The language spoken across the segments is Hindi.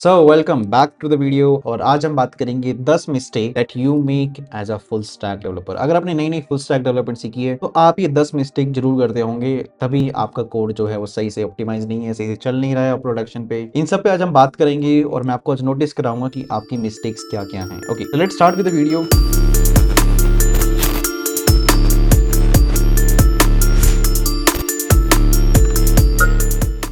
So welcome back to the video और आज हम बात करेंगे 10 mistake that you make as a full stack developer. अगर आपने नई नई फुल स्टैक डेवलपमेंट सीखी है तो आप ये 10 मिस्टेक जरूर करते होंगे, तभी आपका कोड जो है वो सही से ऑप्टिमाइज नहीं है, सही से चल नहीं रहा है प्रोडक्शन पे। इन सब पे आज हम बात करेंगे और मैं आपको आज नोटिस कराऊंगा कि आपकी मिस्टेक्स क्या क्या हैं। Okay, let's start with the video.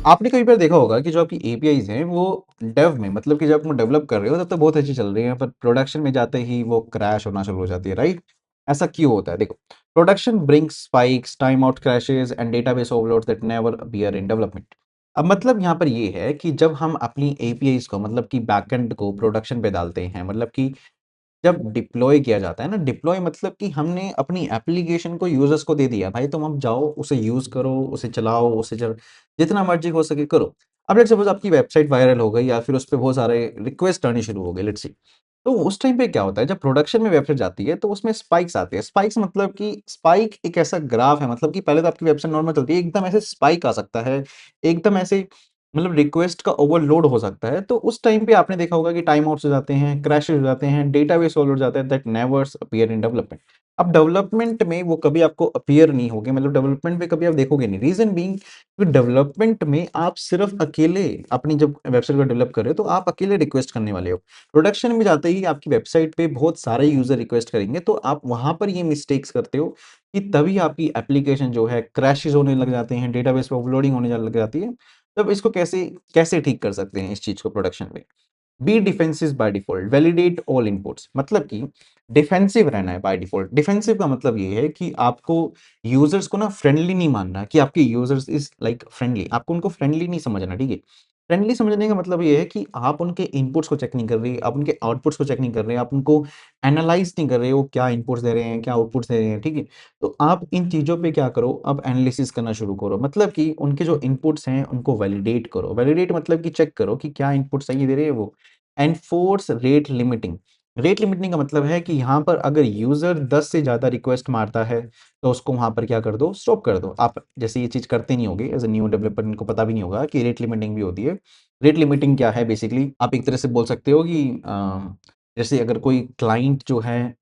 आपने कई बार देखा होगा कि जो आपकी एपीआईज हैं वो डेव में, मतलब कि जब तुम डेवलप कर रहे हो तब तो बहुत अच्छी चल रही है, पर प्रोडक्शन में जाते ही वो क्रैश होना शुरू हो जाती है, राइट? ऐसा क्यों होता है? देखो, production brings spikes, time out crashes and database overloads that never appear in development. अब मतलब यहाँ पर ये है कि जब हम अपनी एपीआईज को, मतलब कि बैकएंड को प्रोडक्शन पे डालते हैं, मतलब कि जब डिप्लॉय किया जाता है ना, डिप्लॉय मतलब कि हमने अपनी एप्लीकेशन को यूजर्स को दे दिया, भाई तुम अब जाओ उसे यूज करो, उसे चलाओ, जितना मर्जी हो सके करो। अब लेट्स सपोज आपकी वेबसाइट वायरल हो गई या फिर उस पे बहुत सारे रिक्वेस्ट आने शुरू हो गए, लेट्स सी। तो उस टाइम पे क्या होता है, जब प्रोडक्शन में वेबसाइट जाती है तो उसमें स्पाइक्स आते हैं। स्पाइक्स मतलब कि स्पाइक एक ऐसा ग्राफ है, मतलब कि पहले तो आपकी वेबसाइट नॉर्मल चलती है, एकदम ऐसे स्पाइक आ सकता है, एकदम ऐसे, मतलब रिक्वेस्ट का ओवरलोड हो सकता है। तो उस टाइम पे आपने देखा होगा कि टाइम आउट्स हो जाते हैं, क्रैशेस हो जाते हैं, डेटाबेस ओवरलोड हो जाता है, दैट नेवर्स अपीयर इन डेवलपमेंट। अब डेवलपमेंट में वो कभी आपको अपीयर नहीं होंगे, मतलब डेवलपमेंट में कभी आप देखोगे नहीं। रीजन बीइंग, डेवलपमेंट में आप सिर्फ अकेले अपनी जब वेबसाइट को डेवलप कर रहे हो तो आप अकेले रिक्वेस्ट करने वाले हो। प्रोडक्शन में जाते ही आपकी वेबसाइट पे बहुत सारे यूजर रिक्वेस्ट करेंगे, तो आप वहां पर ये मिस्टेक्स करते हो कि तभी आपकी एप्लीकेशन जो है क्रैशेस होने लग जाते हैं, डेटाबेस पे ओवरलोडिंग होने लग जाती है। तब इसको कैसे कैसे ठीक कर सकते हैं इस चीज को प्रोडक्शन में? Be defensive by default, validate all inputs. मतलब कि डिफेंसिव रहना है बाय डिफॉल्ट। डिफेंसिव का मतलब ये है कि आपको यूजर्स को ना फ्रेंडली नहीं मानना, कि आपके यूजर्स इज लाइक फ्रेंडली, आपको उनको फ्रेंडली नहीं समझना, ठीक है? फ्रेंडली समझने का मतलब ये है कि आप उनके इनपुट्स को चेक नहीं कर रहे, आप उनके आउटपुट्स को चेक नहीं कर रहे, आप उनको एनालाइज नहीं कर रहे हो, क्या इनपुट्स दे रहे हैं, क्या आउटपुट्स दे रहे हैं, ठीक है? तो आप इन चीज़ों पे क्या करो, अब एनालिसिस करना शुरू करो, मतलब कि उनके जो इनपुट्स हैं उनको वैलिडेट करो। वैलिडेट मतलब कि चेक करो कि क्या इनपुट सही दे रहे हैं वो। Enforce rate limiting. Rate limiting का मतलब है कि यहाँ पर अगर यूजर 10 से ज़्यादा रिक्वेस्ट मारता है तो उसको वहाँ पर क्या कर दो, स्टॉप कर दो। आप जैसे ये चीज़ करते नहीं होगे एज ए न्यू डेवलपर, इनको पता भी नहीं होगा कि रेट लिमिटिंग भी होती है। रेट लिमिटिंग क्या है? बेसिकली आप एक तरह से बोल सकते हो कि जैसे अगर कोई क्लाइंट जो है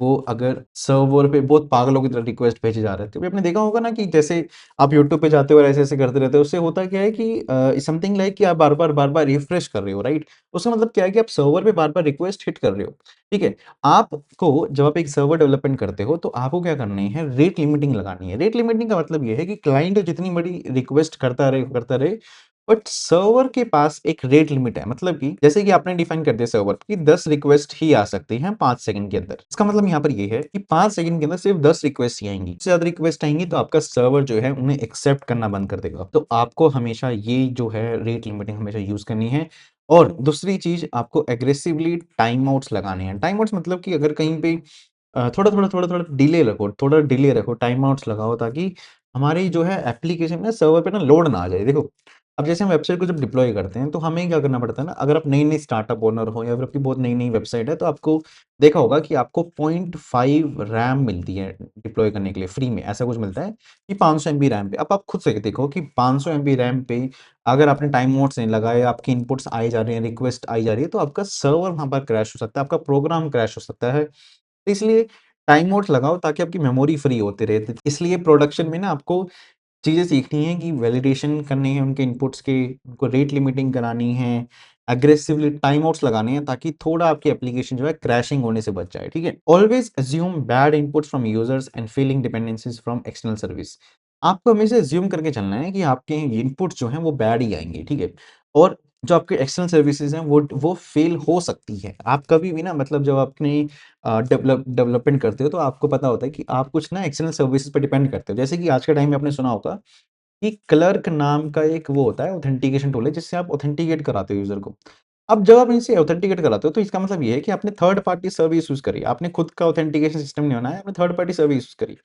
वो अगर सर्वर पे बहुत पागलों की तरह रिक्वेस्ट भेजे जा रहे थे, तो आपने देखा होगा ना कि जैसे आप यूट्यूब पे जाते हो और ऐसे ऐसे करते रहते हो, उससे होता क्या है कि समथिंग लाइक कि आप बार बार रिफ्रेश कर रहे हो, राइट? उसका मतलब क्या है कि आप सर्वर पे बार बार रिक्वेस्ट हिट कर रहे हो, ठीक है? आपको जब आप एक सर्वर डेवलपमेंट करते हो तो आपको क्या करनी है, रेट लिमिटिंग लगानी है। रेट लिमिटिंग का मतलब ये है कि क्लाइंट जितनी बड़ी रिक्वेस्ट करता रहे, बट सर्वर के पास एक रेट लिमिट है। मतलब कि जैसे कि आपने डिफाइन कर दिया सर्वर कि 10 रिक्वेस्ट ही आ सकती हैं 5 सेकंड के अंदर। इसका मतलब यहाँ पर ये है कि 5 सेकंड के अंदर सिर्फ 10 रिक्वेस्ट ही आएंगी। इससे ज्यादा रिक्वेस्ट आएंगी तो आपका सर्वर जो है उन्हें एक्सेप्ट करना बंद कर देगा। तो आपको हमेशा ये जो है रेट लिमिटिंग हमेशा यूज करनी है। और दूसरी चीज, आपको एग्रेसिवली टाइम आउट्स लगाने हैं। टाइम आउट्स मतलब कि अगर कहीं पे थोड़ा डिले रखो, थोड़ा डिले रखो, टाइम आउट्स लगाओ, ताकि हमारी जो है एप्लीकेशन ना सर्वर पे ना लोड ना आ जाए। देखो, अब जैसे हम वेबसाइट को जब डिप्लॉय करते हैं तो हमें क्या करना पड़ता है ना, अगर आप नई-नई स्टार्टअप ओनर हो या फिर आपकी बहुत नई-नई वेबसाइट है, तो आपको देखा होगा कि आपको 0.5 रैम मिलती है डिप्लॉय करने के लिए फ्री में, ऐसा कुछ मिलता है कि 500 एमबी रैम पे। अब आप खुद से देखो कि 500 एमबी रैम पे अगर आपने टाइम मोड्स नहीं लगाए, आपके इनपुट्स आए जा रहे हैं, रिक्वेस्ट आई जा रही है, तो आपका सर्वर वहाँ पर क्रैश हो सकता है, आपका प्रोग्राम क्रैश हो सकता है। तो इसलिए टाइम मोड्स लगाओ ताकि आपकी मेमोरी फ्री होती रहे। तो इसलिए प्रोडक्शन में ना आपको चीज़ें सीखनी है कि वैलिडेशन करनी है उनके इनपुट्स की, उनको रेट लिमिटिंग करानी है, एग्रेसिवली टाइम आउट्स लगाने हैं, ताकि थोड़ा आपकी एप्लीकेशन जो है क्रैशिंग होने से बच जाए, ठीक है? Always assume bad inputs from users and feeling dependencies from external service. आपको हमेशा अज्यूम करके चलना है कि आपके इनपुट्स जो हैं वो बैड ही आएंगे, ठीक है? और जो आपके एक्सटर्नल सर्विसेज हैं वो फेल हो सकती है। आप कभी भी ना, मतलब जब अपनी डेवलपमेंट करते हो तो आपको पता होता है कि आप कुछ ना एक्सटर्नल सर्विसेज पे डिपेंड करते हो। जैसे कि आज के टाइम में आपने सुना होगा कि क्लर्क नाम का एक वो होता है, ऑथेंटिकेशन टूल है, जिससे आप ऑथेंटिकेट कराते हो यूजर को। अब जब आप इनसे ऑथेंटिकेट कराते हो तो इसका मतलब ये है कि आपने थर्ड पार्टी सर्विस यूज करी, आपने खुद का ऑथेंटिकेशन सिस्टम नहीं बनाया, आपने थर्ड पार्टी सर्विस यूज करी।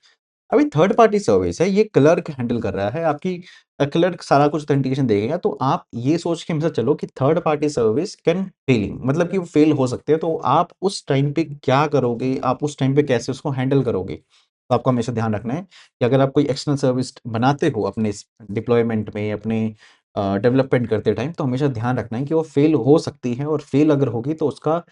अभी थर्ड पार्टी सर्विस है, ये क्लर्क हैंडल कर रहा है आपकी, क्लर्क सारा कुछ ऑथेंटिकेशन देगा, तो आप ये सोच के हमेशा चलो कि third party service can failing, मतलब कि वो फेल हो सकते हैं। तो आप उस टाइम पे क्या करोगे, आप उस टाइम पे कैसे उसको हैंडल करोगे? तो आपको हमेशा ध्यान रखना है कि अगर आप कोई एक्सटर्नल सर्विस बनाते हो अपने डिप्लॉयमेंट में, अपने डेवलपमेंट करते टाइम, तो हमेशा ध्यान रखना है कि वो फेल हो सकती है और फेल अगर होगी तो उसका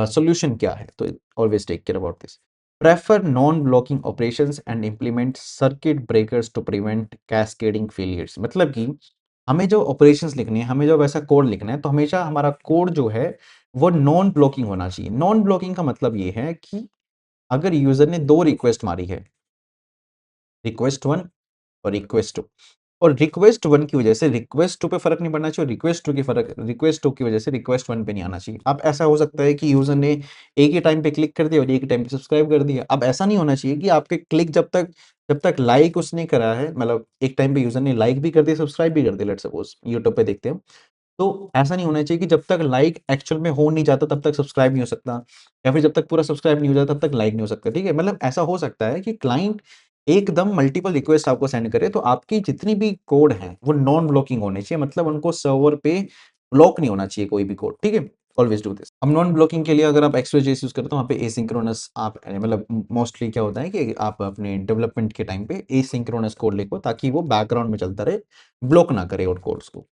सॉल्यूशन क्या है। तो always take care about this. Prefer non blocking operations and implement circuit breakers to prevent cascading failures. मतलब कि हमें जो ऑपरेशंस लिखने हैं, हमें जो वैसा कोड लिखना है, तो हमेशा हमारा कोड जो है वो नॉन ब्लॉकिंग होना चाहिए। नॉन ब्लॉकिंग का मतलब ये है कि अगर यूजर ने 2 रिक्वेस्ट मारी है, रिक्वेस्ट 1 और रिक्वेस्ट 2, और रिक्वेस्ट 1 की वजह से रिक्वेस्ट 2 पे फ़र्क नहीं पड़ना चाहिए और रिक्वेस्ट 2 की वजह से रिक्वेस्ट 1 पे नहीं आना चाहिए। अब ऐसा हो सकता है कि यूज़र ने एक ही टाइम पे क्लिक कर दिया और एक ही टाइम पे सब्सक्राइब कर दिया। अब ऐसा नहीं होना चाहिए कि आपके क्लिक जब तक लाइक उसने करा है, मतलब एक टाइम पे यूज़र ने लाइक भी कर दिया, सब्सक्राइब भी कर दिया, लेट्स सपोज़ यूट्यूब पे देखते हैं। तो ऐसा नहीं होना चाहिए कि जब तक लाइक एक्चुअल में हो नहीं जाता तब तक सब्सक्राइब नहीं हो सकता, या फिर जब तक पूरा सब्सक्राइब नहीं हो जाता तब तक लाइक नहीं हो सकता, ठीक है? मतलब ऐसा हो सकता है कि क्लाइंट एकदम मल्टीपल रिक्वेस्ट आपको सेंड करे, तो आपकी जितनी भी कोड हैं वो नॉन ब्लॉकिंग होने चाहिए, मतलब उनको सर्वर पे ब्लॉक नहीं होना चाहिए कोई भी कोड, ठीक है? Always do this. अब नॉन ब्लॉकिंग के लिए अगर आप एक्सप्रेस यूज करते हो, वहाँ पे एसिंक्रोनस आप मतलब मोस्टली क्या होता है कि आप अपने डेवलपमेंट के टाइम पे एसिंक्रोनस कोड लिखो ताकि वो बैकग्राउंड में चलता रहे, ब्लॉक ना करे और कोड्स को।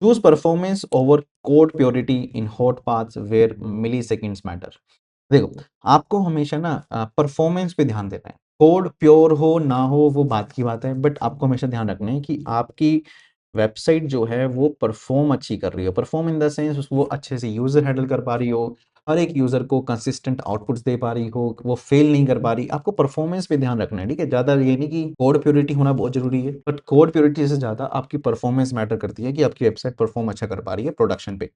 Choose performance over code purity in hot paths where milliseconds matter। देखो, आपको हमेशा ना परफॉर्मेंस पे ध्यान देना है। कोड प्योर हो ना हो वो बात की बात है, बट आपको हमेशा ध्यान रखना है कि आपकी वेबसाइट जो है वो परफॉर्म अच्छी कर रही हो। परफॉर्म इन द सेंस वो अच्छे से यूज़र हैंडल कर पा रही हो, हर एक यूज़र को कंसिस्टेंट आउटपुट्स दे पा रही हो, वो फेल नहीं कर पा रही। आपको परफॉर्मेंस पे ध्यान रखना है, ठीक है? ज़्यादा ये नहीं कि कोड प्योरिटी होना बहुत ज़रूरी है, बट कोड प्योरिटी से ज़्यादा आपकी परफॉर्मेंस मैटर करती है कि आपकी वेबसाइट परफॉर्म अच्छा कर पा रही है प्रोडक्शन पे।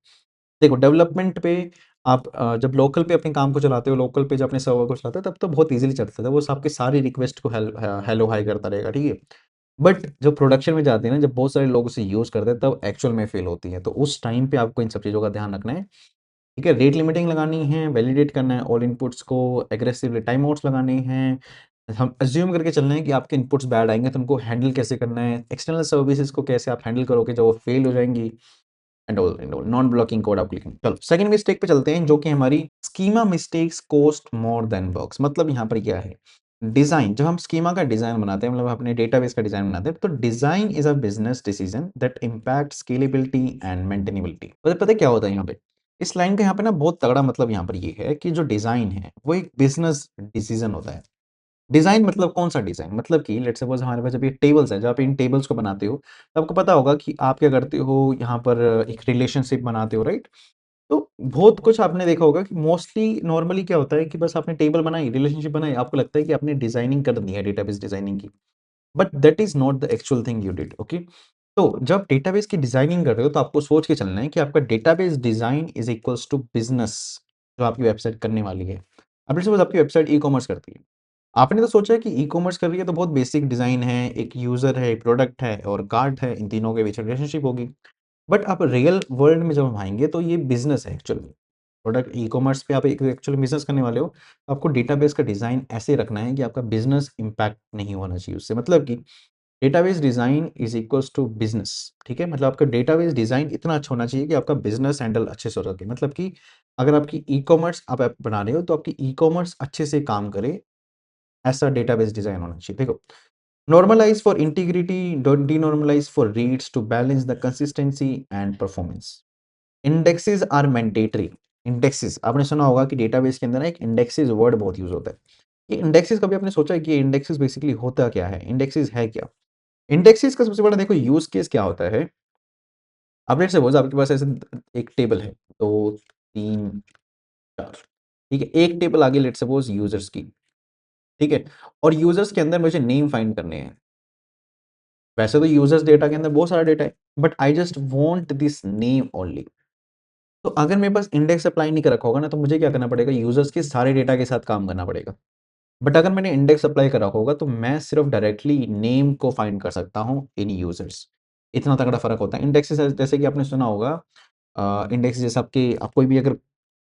देखो, डेवलपमेंट पे आप जब लोकल पे अपने काम को चलाते हो, लोकल पे जब अपने सर्वर को चलाते हो, तब तो बहुत ईज़िली चलता था। वो आपकी सारी रिक्वेस्ट को हेलो हाय करता रहेगा, ठीक है? बट जब प्रोडक्शन में जाती है ना, जब बहुत सारे लोग उसे यूज़ करते हैं, तब एक्चुअल में फेल होती है। तो उस टाइम पे आपको इन सब चीज़ों का ध्यान रखना है, ठीक है? रेट लिमिटिंग लगानी है, वैलिडेट करना है ऑल इनपुट्स को, एग्रेसिवली टाइम आउट्स लगाने हैं। हम अज़्यूम करके चलना है कि आपके इनपुट्स बैड आएँगे, तो उनको हैंडल कैसे करना है? एक्सटर्नल सर्विसेज़ को कैसे आप हैंडल करोगे जब वो फेल हो जाएँगी? And all non blocking code application. चलो सेकंड मिस्टेक पे चलते हैं, जो कि हमारी schema mistakes cost more than bugs. मतलब यहाँ पर क्या है, डिजाइन, जब हम स्कीमा का डिजाइन बनाते हैं, मतलब अपने डेटाबेस का डिजाइन बनाते हैं, तो design is a business decision that impact scalability and maintainability. पता है क्या होता है यहाँ पे, इस लाइन का यहाँ पे ना बहुत तगड़ा मतलब यहाँ पर ये है कि जो डिजाइन है वो एक बिजनेस डिसीजन होता है। डिज़ाइन मतलब कौन-सा डिज़ाइन? मतलब कि लेट्स सपोज़ हमारे पास जब ये टेबल्स हैं, जब आप इन टेबल्स को बनाते हो, तो आपको पता होगा कि आप क्या करते हो, यहाँ पर एक रिलेशनशिप बनाते हो, राइट? तो बहुत कुछ आपने देखा होगा कि मोस्टली नॉर्मली क्या होता है कि बस आपने टेबल बनाई, रिलेशनशिप बनाई, आपको लगता है कि आपने डिज़ाइनिंग कर दी है डेटाबेस डिज़ाइनिंग की। But that is not the actual thing you did, okay? तो जब डेटाबेस की डिज़ाइनिंग कर रहे हो, तो आपको सोच के चलना है कि आपका database design is equals to business, जो आपकी वेबसाइट करने वाली है। अब लेट्स सपोज़ आपकी वेबसाइट ई-कॉमर्स करती है। आपने तो सोचा है कि ई-कॉमर्स कर रही है तो बहुत बेसिक डिज़ाइन है, एक यूज़र है, एक प्रोडक्ट है और कार्ट है, इन तीनों के बीच रिलेशनशिप होगी। बट आप रियल वर्ल्ड में जब हम आएँगे तो ये बिज़नेस है एक्चुअल में। प्रोडक्ट ई-कॉमर्स पे आप एक एक्चुअल बिज़नेस करने वाले हो, तो आपको डेटाबेस का डिज़ाइन ऐसे रखना है कि आपका बिज़नेस इम्पैक्ट नहीं होना चाहिए उससे। मतलब कि database design is equals to business, ठीक है? मतलब आपका डेटाबेस डिज़ाइन इतना अच्छा होना चाहिए कि आपका बिज़नेस हैंडल अच्छे से हो सके। मतलब कि अगर आपकी ई-कॉमर्स आप ऐप बना रहे हो, तो आपकी ई-कॉमर्स अच्छे से काम करे, ऐसा डेटाबेस डिज़ाइन होना चाहिए। देखो, normalise for integrity, don't denormalise for reads to balance the consistency and performance. Indexes are mandatory. Indexes आपने सुना होगा कि डेटाबेस के अंदर ना एक इंडेक्सेस वर्ड बहुत यूज़ होता है। ये इंडेक्सेस कभी आपने सोचा है कि ये इंडेक्सेस बेसिकली होता क्या है? इंडेक्सेस है क्या? इंडेक्सेस का सबसे बड़ा देखो यूज़ केस क्या होता है? अब लेट्स सपोज़ आपके पास ऐसे एक टेबल है, 2, 3, 4, ठीक है? एक टेबल आ गई लेट्स सपोज़ यूज़र्स की, ठीक है? और यूज़र्स के अंदर मुझे नेम फाइंड करने हैं। वैसे तो यूजर्स डेटा के अंदर बहुत सारा डेटा है, but I just want this name only. तो अगर मेरे पास इंडेक्स अप्लाई नहीं कर रखा होगा ना, तो मुझे क्या करना पड़ेगा, यूजर्स के सारे डेटा के साथ काम करना पड़ेगा। बट अगर मैंने इंडेक्स अप्लाई करा होगा, तो मैं सिर्फ डायरेक्टली नेम को फाइंड कर सकता हूँ इन यूजर्स। इतना तगड़ा फर्क होता है। इंडेक्स जैसे कि आपने सुना होगा, इंडेक्स जैसे आप कोई भी अगर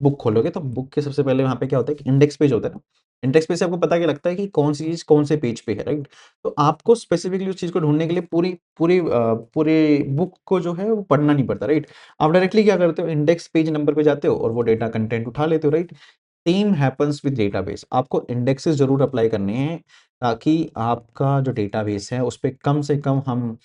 बुक खोलोगे, तो बुक के सबसे पहले वहाँ पे क्या होता है कि इंडेक्स पेज होता है ना। इंडेक्स पेज से आपको पता क्या लगता है कि कौन सी चीज़ कौन से पेज पे है, राइट? तो आपको स्पेसिफिकली उस चीज़ को ढूँढने के लिए पूरे बुक को जो है वो पढ़ना नहीं पड़ता, राइट? आप डायरेक्टली क्या करते हो, इंडेक्स पेज नंबर पे जाते हो और वो डेटा कंटेंट उठा लेते हो, right? Same happens with database. आपको इंडेक्सेस ज़रूर अप्लाई करने हैं, ताकि आपका जो डेटाबेस है, उस पे कम से कम हम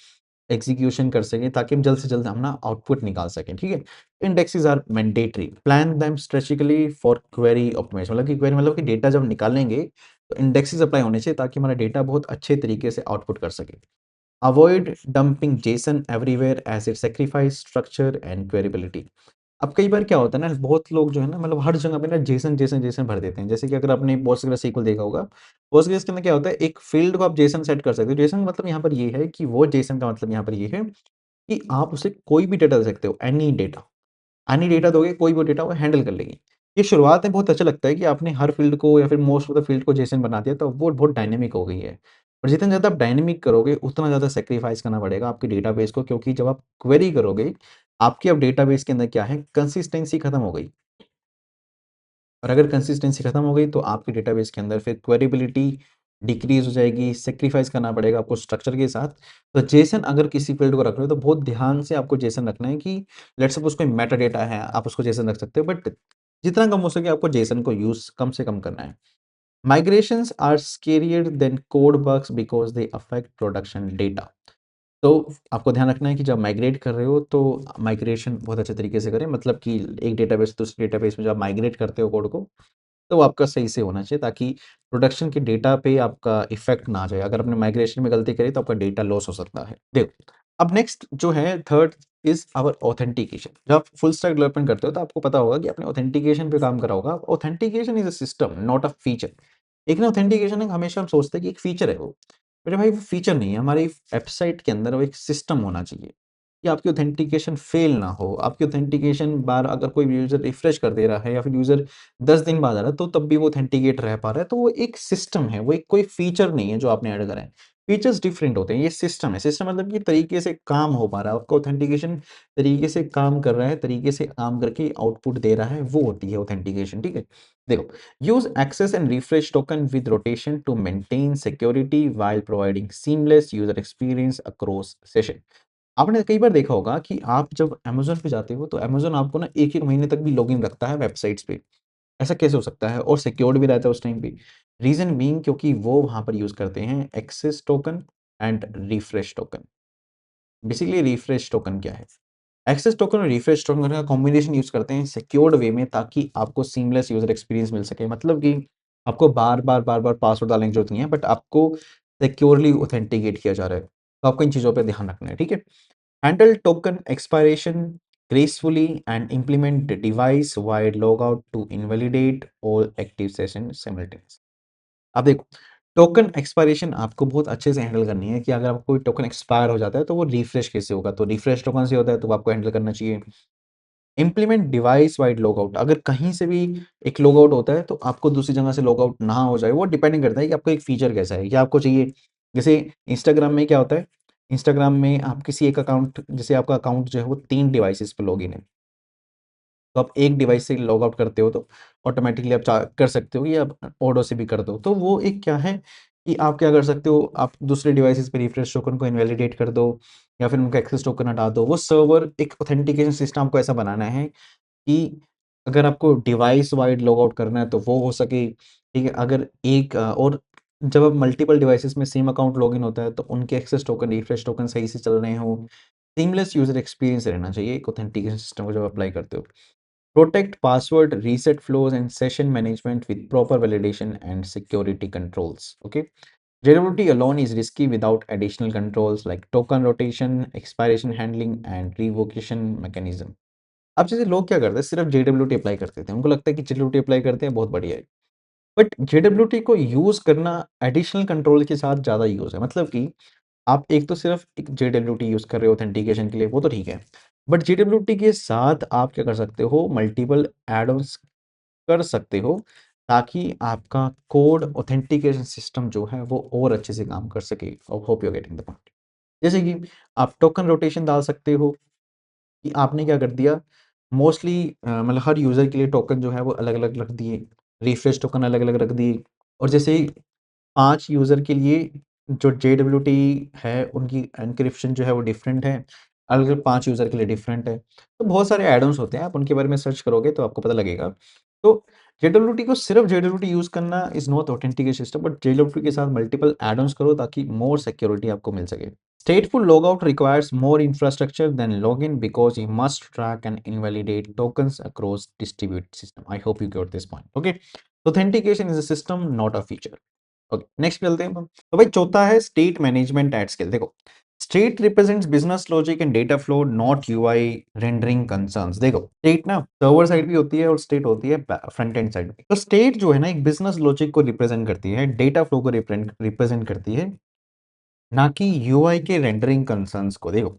एग्जीक्यूशन कर सकें ताकि हम जल्द से जल्द अपना आउटपुट निकाल सकें, ठीक है? Indexes are mandatory, plan them strategically for query optimisation, मतलब कि क्वेरी मतलब कि डेटा जब हम निकालेंगे तो इंडेक्सेस अप्लाई होने चाहिए ताकि हमारा डेटा बहुत अच्छे तरीके से आउटपुट कर सके। Avoid dumping JSON everywhere as it sacrifice structure and queryability. अब कई बार क्या होता है ना, बहुत लोग जो है ना मतलब हर जगह पे ना जेसन जेसन जेसन भर देते हैं। जैसे कि अगर आपने पोस्टग्रेसql देखा होगा, पोस्टग्रेस के अंदर क्या होता है, एक फील्ड को आप जेसन सेट कर सकते हो। जेसन का मतलब यहाँ पर ये है कि वो जेसन का मतलब यहाँ पर ये है कि आप उसे कोई भी डेटा दे सकते हो, एनी डेटा दोगे, कोई भी डेटा वो हैंडल कर लेगी। ये शुरुआत में बहुत अच्छा लगता है कि आपने हर फ़ील्ड को या फिर मोस्ट ऑफ द फ़ील्ड को जेसन बना दिया, तो वो बहुत डायनामिक हो गई है। और जितना ज़्यादा आप डायनामिक करोगे, उतना ज़्यादा सैक्रिफ़ाइस करना पड़ेगा आपके डेटाबेस को, क्योंकि जब आप क्वेरी करोगे, आपके अब डेटाबेस के अंदर क्या है, कंसिस्टेंसी खत्म हो गई। और अगर कंसिस्टेंसी खत्म हो गई, तो आपके डेटाबेस के अंदर फिर क्वेरेबिलिटी डिक्रीज़ हो जाएगी, सैक्रिफ़ाइस करना पड़ेगा आपको स्ट्रक्चर के साथ। तो जेसन अगर किसी फ़ील्ड को रख रहे हो, तो बहुत ध्यान से आपको जेसन रखना है कि लेट्स सपोज़ कोई मेटा डेटा है, आप उसको जेसन रख सकते हो, बट जितना कम हो सके आपको जेसन को यूज़ कम से कम करना है। Migrations are scarier than code bugs because they affect production data. तो आपको ध्यान रखना है कि जब माइग्रेट कर रहे हो, तो माइग्रेशन बहुत अच्छे तरीके से करें, मतलब कि एक डेटाबेस से दूसरे डेटाबेस में जब आप माइग्रेट करते हो कोड को, तो वो आपका सही से होना चाहिए ताकि प्रोडक्शन के डेटा पे आपका इफ़ेक्ट ना आ जाए। अगर आपने माइग्रेशन में गलती करी तो आपका डेटा लॉस हो सकता है। देखो, अब नेक्स्ट जो है थर्ड इज़ आवर ऑथेंटिकेशन। जब आप फुल स्टैक डेवलपमेंट करते हो तो आपको पता होगा कि आपने ऑथेंटिकेशन पे काम करा होगा। Authentication is a system not a feature. एक ना ऑथेंटिकेशन है, हमेशा हम सोचते हैं कि एक फीचर है वो। मेरे भाई वो फीचर नहीं है, हमारी वेबसाइट के अंदर वो एक सिस्टम होना चाहिए कि आपकी ऑथेंटिकेशन फेल ना हो। आपकी ऑथेंटिकेशन बार अगर कोई यूज़र रिफ्रेश कर दे रहा है या फिर यूज़र 10 दिन बाद आ रहा है, तो तब भी वो ऑथेंटिकेट रह पा रहा है, तो वो एक सिस्टम है, वो एक कोई फीचर नहीं है जो आपने ऐड करा है। फीचर्स डिफरेंट होते हैं, ये सिस्टम है। सिस्टम मतलब कि तरीके से काम हो पा रहा है, आपका ऑथेंटिकेशन तरीके से काम कर रहा है, तरीके से काम करके आउटपुट दे रहा है, वो होती है ऑथेंटिकेशन, ठीक है? देखो, use access and refresh token with rotation to maintain security while providing seamless user experience across session। आपने कई बार देखा होगा कि आप जब अमेज़न पे जाते हो, तो अमेज़न आपको ना 1-1 महीने तक भी लॉगिन रखता है वेबसाइट्स पे। ऐसा कैसे हो सकता है? और सिक्योर्ड भी रहता है उस टाइम पे। रीज़न बीइंग क्योंकि वो वहाँ पर यूज़ करते हैं access token and refresh token. Basically refresh token क्या है? एक्सेस टोकन और रिफ्रेश टोकन का कॉम्बिनेशन यूज़ करते हैं सिक्योर्ड वे में, ताकि आपको सीमलेस यूज़र एक्सपीरियंस मिल सके। मतलब कि आपको बार-बार पासवर्ड डालने की ज़रूरत नहीं है, बट आपको सिक्योरली ऑथेंटिकेट किया जा रहा है। तो आपको इन चीज़ों पे ध्यान रखना है, ठीक है? Handle token expiration gracefully and implement device wide logout to invalidate all active session simultaneously। अब देखो, टोकन एक्सपायरेशन आपको बहुत अच्छे से हैंडल करनी है कि अगर आपको कोई टोकन एक्सपायर हो जाता है, तो वो रिफ्रेश कैसे होगा? तो रिफ्रेश टोकन से होता है, तो वो आपको हैंडल करना चाहिए। इम्प्लीमेंट डिवाइस वाइड लॉगआउट, अगर कहीं से भी एक लॉगआउट होता है, तो आपको दूसरी जगह से लॉगआउट ना हो जाए। वो डिपेंडिंग करता है कि आपको एक फीचर कैसा है, क्या आपको चाहिए। जैसे इंस्टाग्राम में क्या होता है, इंस्टाग्राम में आप किसी एक अकाउंट, जैसे आपका अकाउंट जो है वो 3 डिवाइसेज़ पे लॉगिन है। तो आप एक डिवाइस से लॉग आउट करते हो, तो ऑटोमेटिकली आप चा कर सकते हो कि आप ऑडो से भी कर दो। तो वो एक क्या है कि आप क्या कर सकते हो, आप दूसरे डिवाइसेज़ पे रिफ्रेश टोकन को इनवैलिडेट कर दो या फिर उनका एक्सेस टोकन हटा दो। वो सर्वर एक ऑथेंटिकेशन सिस्टम आपको ऐसा बनाना है कि अगर आपको डिवाइस वाइड लॉग आउट करना है, तो वो हो सके, ठीक है? अगर एक और जब आप मल्टीपल डिवाइसेज़ में सेम अकाउंट लॉगिन होता है, तो उनके एक्सेस टोकन, रिफ्रेश टोकन सही से चल रहे हों। सीमलेस यूज़र एक्सपीरियंस रहना चाहिए एक ऑथेंटिकेशन सिस्टम को जब अप्लाई करते हो। Protect password reset flows and session management with proper validation and security controls. Okay. JWT alone is risky without additional controls like token rotation, expiration handling, and revocation mechanism. अब जैसे लोग क्या करते हैं, सिर्फ JWT अप्लाई करते थे, उनको लगता है कि JWT अप्लाई करते हैं बहुत बढ़िया है, बट JWT को यूज करना एडिशनल कंट्रोल के साथ ज़्यादा यूज है। मतलब कि आप एक तो सिर्फ एक JWT यूज़ कर रहे हो ऑथेंटिकेशन के लिए, वो तो ठीक है। बट JWT के साथ आप क्या कर सकते हो, मल्टीपल ऐड ऑन्स कर सकते हो, ताकि आपका कोड ऑथेंटिकेशन सिस्टम जो है वो और अच्छे से काम कर सके। I hope you are getting the point. जैसे कि आप टोकन रोटेशन डाल सकते हो कि आपने क्या कर दिया, मोस्टली मतलब हर यूज़र के लिए टोकन जो है वो अलग-अलग रख दिए, रिफ्रेश टोकन अलग-अलग रख दिए। और जैसे ही 5 यूज़र के लिए जो JWT है, उनकी एन्क्रिप्शन जो है वो डिफरेंट है। अलग 5 यूज़र के लिए डिफरेंट है। तो बहुत सारे ऐड ऑन्स होते हैं, आप उनके बारे में सर्च करोगे तो आपको पता लगेगा। तो जेडब्ल्यूटी को सिर्फ जेडब्ल्यूटी यूज़ करना is not authenticate system, but जेडब्ल्यूटी के साथ मल्टीपल ऐड ऑन्स करो ताकि मोर सिक्योरिटी आपको मिल सके। Stateful logout requires more infrastructure than login because you must track and invalidate tokens across distributed system. I hope you got this point. Okay. Authentication is a system, not a feature. Okay, next चलते हैं हम। तो भाई चौथा है स्टेट मैनेजमेंट एट स्केल। देखो, state represents business logic and data flow, not UI rendering concerns. देखो, स्टेट ना सर्वर साइड भी होती है और स्टेट होती है फ्रंट एंड साइड भी। तो स्टेट जो है ना एक बिजनेस लॉजिक को रिप्रेजेंट करती है, डेटा फ्लो को रिप्रेजेंट करती है, ना कि यूआई के रेंडरिंग कंसर्न्स को। देखो,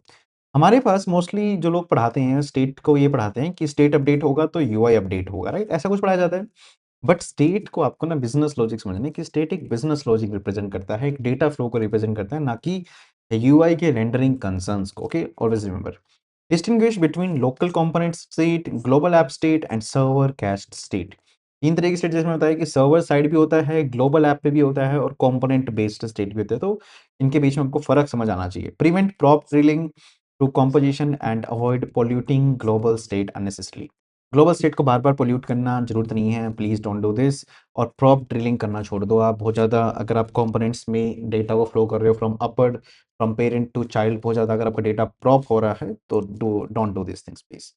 हमारे पास मोस्टली जो लोग पढ़ाते हैं स्टेट को ये पढ़ाते हैं कि स्टेट अपडेट होगा तो यूआई अपडेट होगा, राइट? ऐसा कुछ पढ़ाया जाता है। बट स्टेट को आपको ना बिजनेस लॉजिक समझना है कि स्टेट एक बिजनेस लॉजिक रिप्रेजेंट करता है, एक डेटा फ्लो को रिप्रेजेंट करता है, ना कि यूआई के रेंडरिंग कंसर्न्स को। Okay, always remember, distinguish between local component state, global app state and server cash state. तीन तरह की स्टेट जैसे मैंने बताया कि सर्वर साइड भी होता है, ग्लोबल ऐप पे भी होता है और कंपोनेंट बेस्ड स्टेट भी होता है। तो इनके बीच में आपको फर्क समझ आना चाहिए। Prevent prop drilling to composition and avoid polluting global state unnecessarily. Global state को बार-बार पोल्यूट करना ज़रूरत नहीं है, प्लीज़ डोंट डू दिस। और प्रॉप ड्रिलिंग करना छोड़ दो आप। बहुत ज़्यादा अगर आप कंपोनेंट्स में डेटा को फ्लो कर रहे हो फ्रॉम पेरेंट टू चाइल्ड, बहुत ज़्यादा अगर आपका डेटा प्रॉप हो रहा है तो don't do this things please.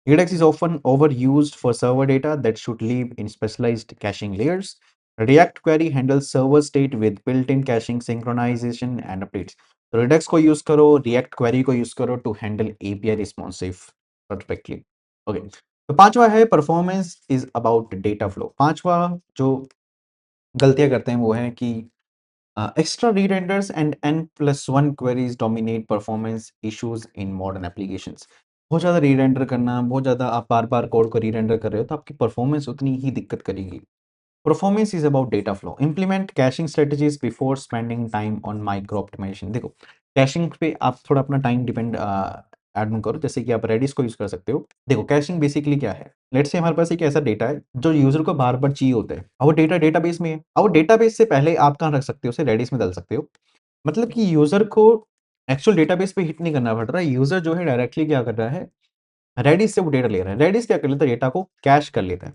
Redux is often overused for server data that should live in specialized caching layers. React Query handles server state with built-in caching, synchronization and updates. तो Redux को यूज करो, React Query को यूज करो to handle API responsive perfectly. Okay. तो पांचवा है performance is about data flow. पांचवा जो गलतियां करते हैं वो है कि extra re-renders and n+1 queries dominate performance issues in modern applications. बहुत ज़्यादा री-रेंडर करना, बहुत ज़्यादा आप बार-बार कोड को री-रेंडर कर रहे हो तो आपकी परफॉर्मेंस उतनी ही दिक्कत करेगी। Performance is about data flow. Implement caching strategies before spending time on micro optimisation. देखो, कैशिंग पे आप थोड़ा अपना टाइम डिपेंड ऐड ऑन करो, जैसे कि आप रेडिस को यूज कर सकते हो। देखो, कैशिंग बेसिकली क्या है? लेट्स से हमारे पास एक ऐसा डेटा है जो यूजर को बार-बार चाहिए होता है और वो डेटा डेटाबेस में है। अब वो डेटाबेस से पहले आप कहाँ रख सकते हो? उसे रेडिस में डाल सकते हो। मतलब कि यूजर को एक्चुअल डेटाबेस पे हिट नहीं करना पड़ रहा है। यूजर जो है डायरेक्टली क्या कर रहा है? रेडिस से वो डेटा ले रहा है। रेडिस क्या कर लेता है? डेटा को कैश कर लेता है।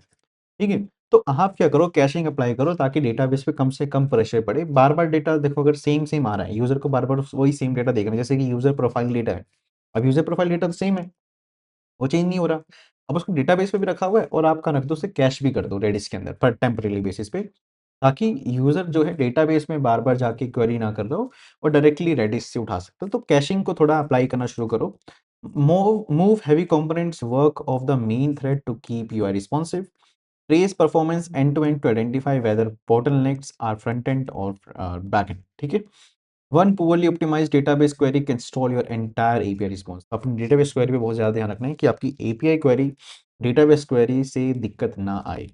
ठीक है? तो आप क्या करो, कैशिंग अप्लाई करो ताकि डेटाबेस पे कम से कम प्रेशर पड़े। बार-बार डेटा देखो, अगर सेम आ रहा है, यूज़र को बार-बार वही सेम डेटा देखना है, जैसे कि यूज़र प्रोफाइल डेटा है। अब यूज़र प्रोफाइल डेटा तो सेम है, वो चेंज नहीं हो रहा। अब उसको डेटाबेस पे भी रखा हुआ है और आप कहाँ रख दो, उसे कैश भी कर दो रेडिस के अंदर पर टेम्परेरी बेसिस पे, ताकि यूज़र जो है डेटाबेस में बार-बार जाके क्वेरी ना कर रहा हो और डायरेक्टली रेडिस से उठा सकते हो। तो कैशिंग को थोड़ा अप्लाई करना शुरू करो। Move heavy components work off the main thread to keep UI responsive. Trace performance end to end to identify whether bottlenecks are front end or back end. ठीक है? One poorly optimized database query can stall your entire API response. अपनी database query पे बहुत ज़्यादा ध्यान रखना है कि आपकी API query database query से दिक्कत ना आए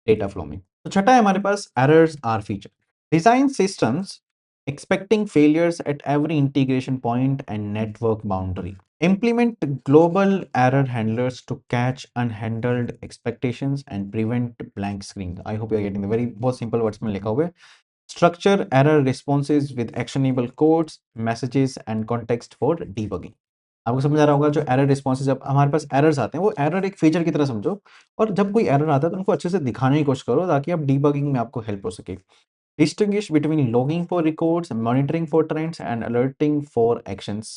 डेटा फ्लो में। तो छठा है हमारे पास errors are feature. Design systems expecting failures at every integration point and network boundary. Implement global error handlers to catch unhandled expectations and prevent blank screens. I hope you are getting the very बहुत simple words में लिखा हुआ है। Structure error responses with actionable codes, messages and context for debugging. आपको समझ आ रहा होगा, जो एरर रिस्पॉन्सेज जब हमारे पास एरर्स आते हैं वो एरर एक फीचर की तरह समझो, और जब कोई एरर आता है तो उनको अच्छे से दिखाने की कोशिश करो ताकि आप डीबगिंग में आपको हेल्प हो सके। Distinguish between logging for records, monitoring for trends, and alerting for actions.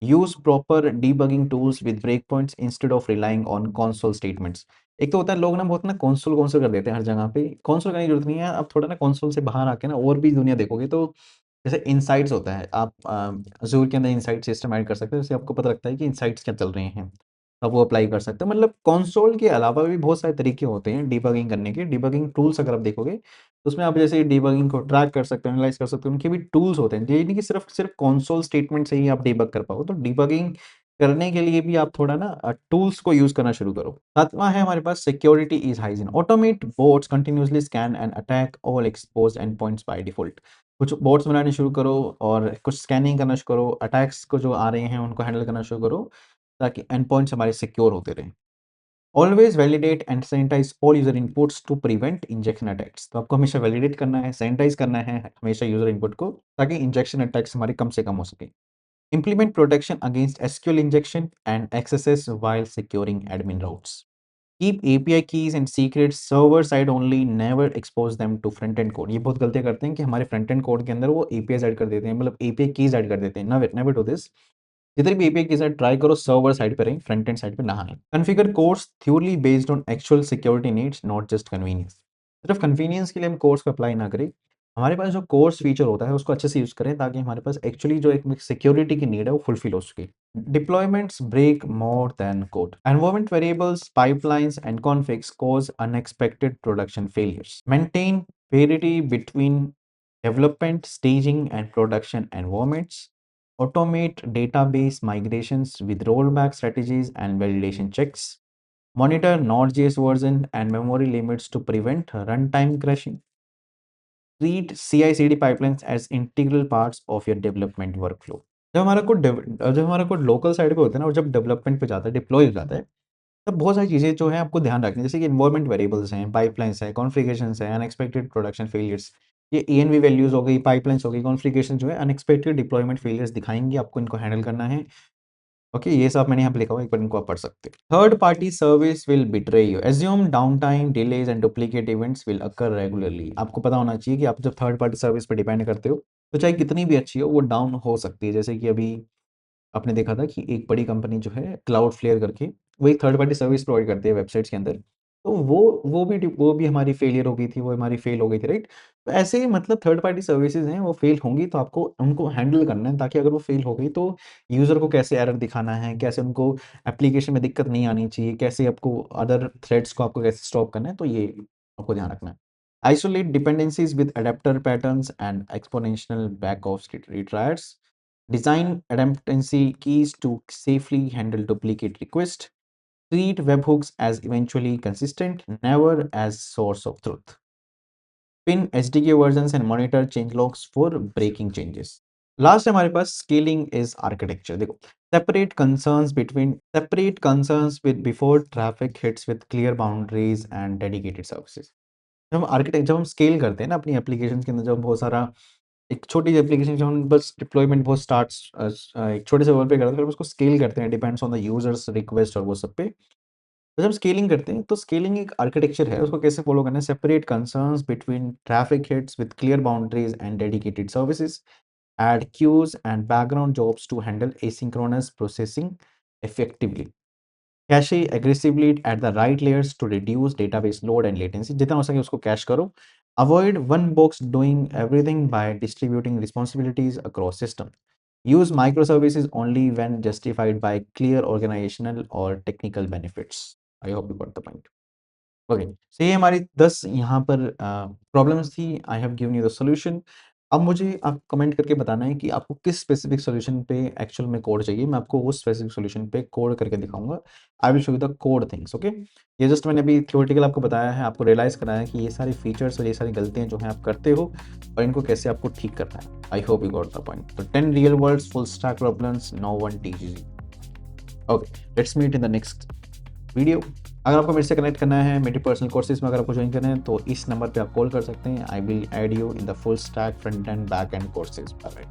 Use proper debugging tools with breakpoints instead of relying on console statements. एक तो होता है लोग ना बहुत ना कंसोल कंसोल कर देते हैं हर जगह पे। कंसोल करने की जरूरत नहीं है, आप थोड़ा ना कंसोल से बाहर आके ना और भी दुनिया देखोगे तो जैसे इनसाइट्स होता है, आप अज़ूर के अंदर इनसाइट सिस्टम ऐड कर सकते हो, जिससे आपको पता लगता है कि इनसाइट्स क्या चल रहे हैं। आप वो अप्लाई कर सकते हो। मतलब कंसोल के अलावा भी बहुत सारे तरीके होते हैं डिबगिंग करने के। डिबगिंग टूल्स अगर आप देखोगे तो उसमें आप जैसे डिबगिंग को ट्रैक कर सकते हो, एनालाइज कर सकते हो, उनके भी टूल्स होते हैं। ये नहीं कि सिर्फ सिर्फ कंसोल स्टेटमेंट से ही आप डिबग कर पाओ। तो डिबगिंग करने के लिए भी आप थोड़ा ना टूल्स को यूज करना शुरू करो। सातवां है हमारे पास security is hygiene. Automate bots continuously scan and attack all exposed endpoints by default. कुछ बोट्स बनाने शुरू करो और कुछ स्कैनिंग करना शुरू करो, अटैक्स को जो आ रहे हैं उनको हैंडल करना शुरू करो ताकि एंडपॉइंट्स हमारे सिक्योर होते रहें। Always validate and sanitise all user inputs to prevent injection attacks. तो आपको हमेशा वैलिडेट करना है, सैनिटाइज करना है हमेशा यूजर इनपुट को, ताकि इंजेक्शन अटैक्स हमारे कम से कम हो सके। Implement protection against SQL injection and accesses while securing admin routes. Keep API keys and secrets server side only, never expose them to front end code. ये बहुत गलतियां करते हैं कि हमारे फ्रंट एंड कोड के अंदर वो APIs ऐड कर देते हैं, मतलब API कीज ऐड कर देते हैं। Never never do this. जितनी भी API कीज ट्राई करो सर्वर साइड पे रही, फ्रंट एंड साइड पे ना आए। कॉन्फ़िगर कोड्स थ्योरली based on actual security needs, not just convenience. सिर्फ कन्वीनियंस के लिए हम कोर्स को अप्लाई ना करें। हमारे पास जो कोर्स फीचर होता है उसको अच्छे से यूज करें ताकि हमारे पास एक्चुअली जो एक सिक्योरिटी की नीड है वो फुलफिल हो सके। Deployments break more than code. Environment variables, pipelines, and configs cause unexpected production failures. Maintain parity between development, staging, and production environments. Automate database migrations with rollback strategies and validation checks. Monitor Node.js version and memory limits to prevent runtime crashing. Treat CI/CD pipelines as integral parts of your development workflow. जब हमारा कोड लोकल साइड पे होता है ना और जब डेवलपमेंट पे जाता है, डिप्लॉय हो जाता है, तब बहुत सारी चीज़ें जो हैं आपको ध्यान रखनी है, जैसे कि एनवायरनमेंट वेरिएबल्स हैं, पाइपलाइंस हैं, कॉन्फ़िगरेशंस हैं, अनएक्सपेक्टेड प्रोडक्शन फेलियर्स। ये ENV वैल्यूज़ हो गई, पाइपलाइंस हो गई, कॉन्फ़िगरेशन जो है अनएक्सपेक्टेड डिप्लॉयमेंट फेलियर्स दिखाएँगी, आपको इनको हैंडल करना है। ओके, ये सब मैंने यहाँ पे लिखा हुआ है, एक बार इनको आप पढ़ सकते हो। Third party service will betray you. Assume down time, delays and duplicate events will occur regularly. आपको पता होना चाहिए कि आप जब थर्ड पार्टी सर्विस पे डिपेंड करते हो, तो चाहे कितनी भी अच्छी हो, वो डाउन हो सकती है। जैसे कि अभी आपने देखा था कि एक बड़ी कंपनी जो है क्लाउडफ्लेयर करके, वो एक थर्ड पार्टी सर्विस प्रोवाइड करती है वेबसाइट्स के अंदर। तो वो भी हमारी फेलियर हो गई थी, वो हमारी फेल हो गई थी, राइट? तो ऐसे ही मतलब थर्ड पार्टी सर्विसेज़ हैं, वो फेल होंगी तो आपको उनको हैंडल करना है, ताकि अगर वो फेल हो गई तो यूज़र को कैसे एरर दिखाना है, कैसे उनको एप्लीकेशन में दिक्कत नहीं आनी चाहिए, कैसे आपको अदर थ्रेड्स को आपको कैसे स्टॉप करना है, तो ये आपको ध्यान रखना है। Isolate dependencies with adapter patterns and exponential back-of retries. Design adaptancy keys to safely handle duplicate requests. Treat webhooks as eventually consistent, never as source of truth. Pin SDK versions and monitor changelogs for breaking changes. Last हमारे पास स्केलिंग इज आर्किटेक्चर। देखो, separate concerns with before traffic hits with clear boundaries and dedicated services. जब हम स्केल करते हैं ना अपनी एप्लीकेशन के अंदर, जब बहुत सारा एक छोटी सी एप्लीकेशन जो हम बस डिप्लॉयमेंट बहुत एक छोटे से लेवल पे करते हैं, फिर उसको स्केल करते हैं, depends on the users request और वो सब पे। तो जब स्केलिंग करते हैं तो स्केलिंग एक आर्किटेक्चर है, उसको कैसे फॉलो करना है? Separate concerns between traffic hits with clear boundaries and dedicated services. Add queues and background jobs to handle asynchronous processing effectively. Cache aggressively at the right layers to reduce database load and latency. जितना हो सके उसको कैश करो। Avoid one box doing everything by distributing responsibilities across system. Use microservices only when justified by clear organisational और technical benefits. I hope you got the point. Okay, सो ये हमारी 10 यहाँ पर प्रॉब्लम्स थी। I have given you the solution. अब मुझे आप कमेंट करके बताना है कि आपको किस स्पेसिफिक सॉल्यूशन पे एक्चुअल में कोड चाहिए। मैं आपको उस स्पेसिफिक सॉल्यूशन पे कोड करके दिखाऊंगा। I will show you the code things. Okay, ये जस्ट मैंने अभी थ्योरेटिकल आपको बताया है, आपको रियलाइज़ कराया है कि ये सारी फीचर्स और ये सारी गलतियाँ जो हैं आप करते हो और इनको कैसे आपको ठीक करना है। I hope you got the point. तो 10 real worlds full stack problems no one teaches you. Okay, let's meet in the next video. अगर आपको मेरे से कनेक्ट करना है, मेरे पर्सनल कोर्सेज में अगर आपको ज्वाइन करना है, तो इस नंबर पे आप कॉल कर सकते हैं। I will add you in the full stack front end back end courses. Bye bye.